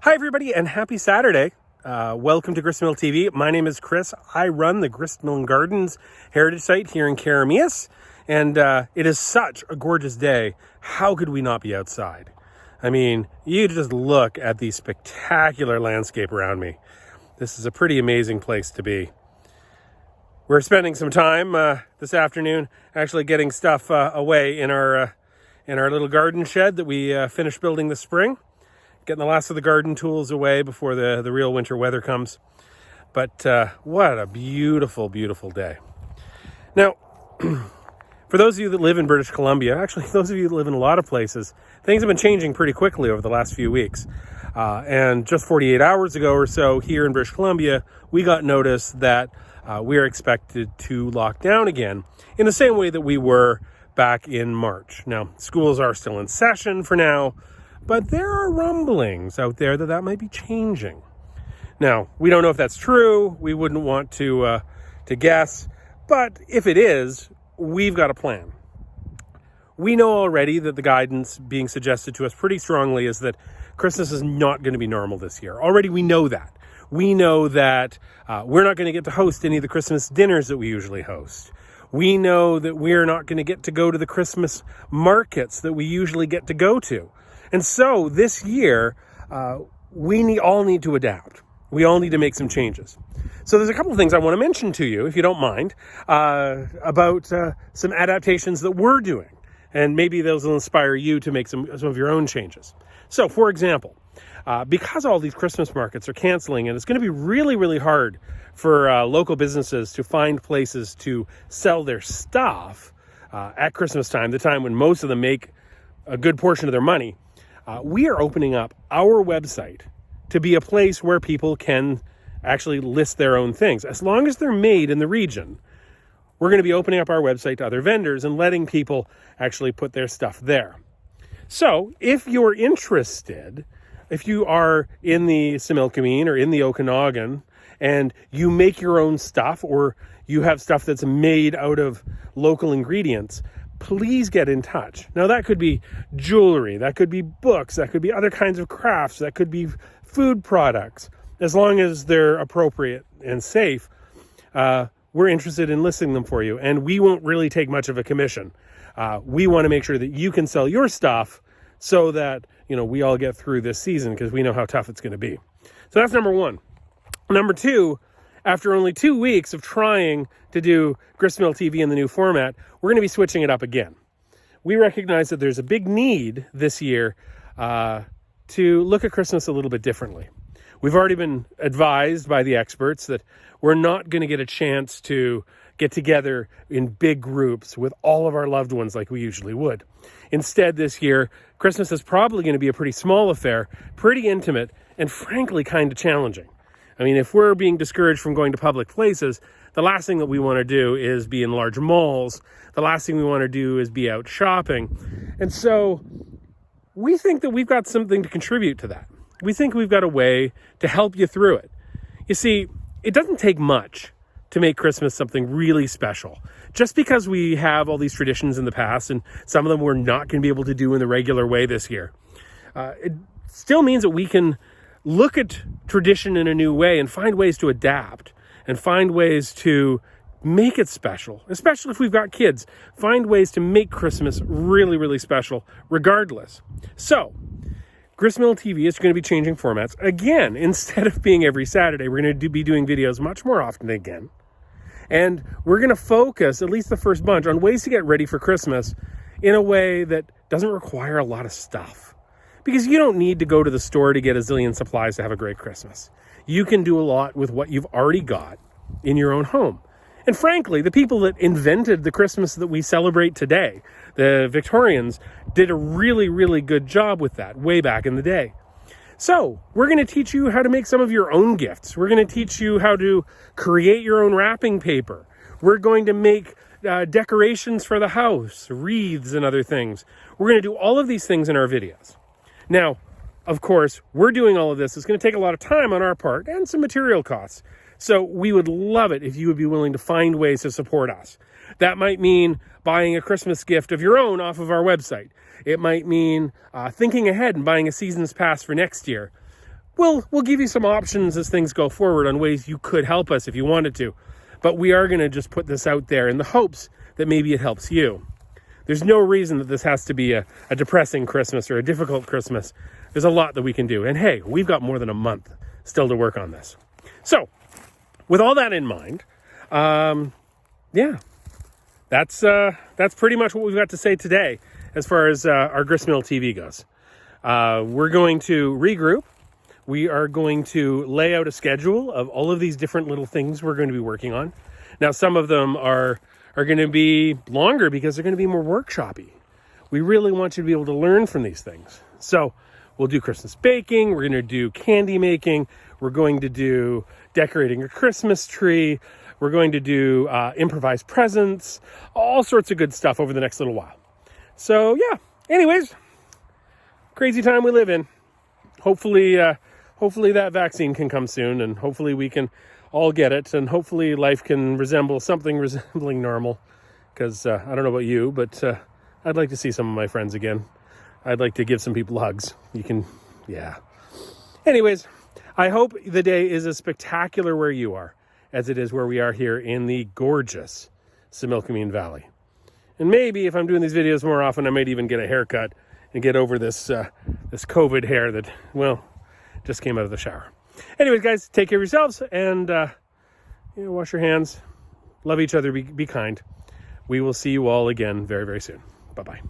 Hi, everybody, and happy Saturday. Welcome to Gristmill TV. My name is Chris. I run the Gristmill Gardens Heritage Site here in Keremeos, and it is such a gorgeous day. How could we not be outside? I mean, you just look at the spectacular landscape around me. This is a pretty amazing place to be. We're spending some time this afternoon actually getting stuff away in our little garden shed that we finished building this spring. Getting the last of the garden tools away before the real winter weather comes. But what a beautiful, beautiful day. Now, for those of you that live in British Columbia, actually those of you that live in a lot of places, things have been changing pretty quickly over the last few weeks. And just 48 hours ago or so here in British Columbia, we got notice that we are expected to lock down again in the same way that we were back in March. Now, schools are still in session for now, but there are rumblings out there that might be changing. Now, we don't know if that's true. We wouldn't want to guess. But if it is, we've got a plan. We know already that the guidance being suggested to us pretty strongly is that Christmas is not going to be normal this year. Already we know that. We know that we're not going to get to host any of the Christmas dinners that we usually host. We know that we're not going to get to go to the Christmas markets that we usually get to go to. And so this year, we all need to adapt. We all need to make some changes. So there's a couple of things I want to mention to you, if you don't mind, about some adaptations that we're doing. And maybe those will inspire you to make some of your own changes. So, for example, because all these Christmas markets are canceling, and it's going to be really, really hard for local businesses to find places to sell their stuff at Christmas time, the time when most of them make a good portion of their money, we are opening up our website to be a place where people can actually list their own things. As long as they're made in the region, we're going to be opening up our website to other vendors and letting people actually put their stuff there. So if you're interested, if you are in the Similkameen or in the Okanagan and you make your own stuff, or you have stuff that's made out of local ingredients, please get in touch. Now, that could be jewelry, that could be books, that could be other kinds of crafts, that could be food products. As long as they're appropriate and safe, we're interested in listing them for you. And we won't really take much of a commission. We want to make sure that you can sell your stuff so that, we all get through this season, because we know how tough it's going to be. So that's number one. Number two, after only 2 weeks of trying to do Gristmill TV in the new format, we're going to be switching it up again. We recognize that there's a big need this year to look at Christmas a little bit differently. We've already been advised by the experts that we're not going to get a chance to get together in big groups with all of our loved ones like we usually would. Instead, this year, Christmas is probably going to be a pretty small affair, pretty intimate, and frankly kind of challenging. I mean, if we're being discouraged from going to public places, the last thing that we want to do is be in large malls. The last thing we want to do is be out shopping. And so we think that we've got something to contribute to that. We think we've got a way to help you through it. You see, it doesn't take much to make Christmas something really special. Just because we have all these traditions in the past, and some of them we're not going to be able to do in the regular way this year, it still means that we can look at tradition in a new way and find ways to adapt and find ways to make it special, especially if we've got kids. Find ways to make Christmas really, really special regardless. So, Gristmill TV is going to be changing formats again. Instead of being every Saturday, we're going to be doing videos much more often again. And we're going to focus, at least the first bunch, on ways to get ready for Christmas in a way that doesn't require a lot of stuff. Because you don't need to go to the store to get a zillion supplies to have a great Christmas. You can do a lot with what you've already got in your own home. And frankly, the people that invented the Christmas that we celebrate today, the Victorians, did a really, really good job with that way back in the day. So we're going to teach you how to make some of your own gifts. We're going to teach you how to create your own wrapping paper. We're going to make decorations for the house, wreaths and other things. We're going to do all of these things in our videos. Now, of course, we're doing all of this. It's going to take a lot of time on our part and some material costs. So we would love it if you would be willing to find ways to support us. That might mean buying a Christmas gift of your own off of our website. It might mean thinking ahead and buying a season's pass for next year. we'll give you some options as things go forward on ways you could help us if you wanted to. But we are going to just put this out there in the hopes that maybe it helps you. There's no reason that this has to be a depressing Christmas or a difficult Christmas. There's a lot that we can do. And hey, we've got more than a month still to work on this. So, with all that in mind, yeah, that's pretty much what we've got to say today as far as our Gristmill TV goes. We're going to regroup. We are going to lay out a schedule of all of these different little things we're going to be working on. Now, some of them are going to be longer because they're going to be more workshoppy. We really want you to be able to learn from these things. So we'll do Christmas baking. We're going to do candy making. We're going to do decorating a Christmas tree. We're going to do improvised presents, all sorts of good stuff over the next little while. So yeah, anyways, crazy time we live in. Hopefully that vaccine can come soon, and hopefully we can all get it, and hopefully life can resemble something resembling normal. Because I don't know about you, but I'd like to see some of my friends again. I'd like to give some people hugs. Yeah. Anyways, I hope the day is as spectacular where you are as it is where we are here in the gorgeous Similkameen Valley. And maybe if I'm doing these videos more often, I might even get a haircut and get over this COVID hair that, well, just came out of the shower. Anyways, guys, take care of yourselves and wash your hands. Love each other. Be kind. We will see you all again very, very soon. Bye-bye.